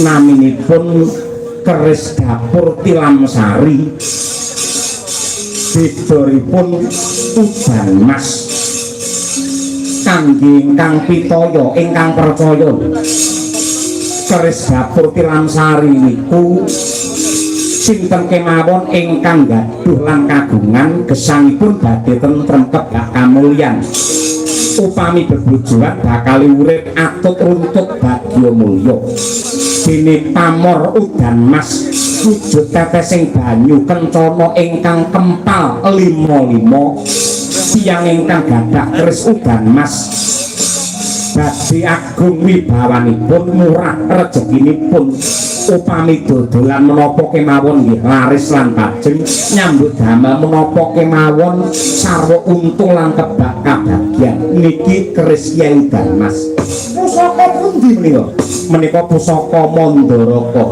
naminipun keris dapur Tilamsari bidoripun udan mas kangge ingkang pitaya ingkang percaya keris dapur Tilamsari niku sinten kemawon ingkang gaduh lan kagungan gesangipun badhe tentrem kebak kamulyan upami bebujuan bakal urip atut runtut bagya mulya dene pamor udan mas wujud tetesing banyu kencana ingkang kempal limo-limo tiyang ingkang gadah keris udan mas badhe agung wibawanipun murah rezekinipun upami dodolan menapa kemawon nggih laris lan pajeng nyambut damel menapa kemawon sarwa untung lan kebak kabagyan niki keris Kyai Udan Mas pusaka pundi menika pusaka Mandaraka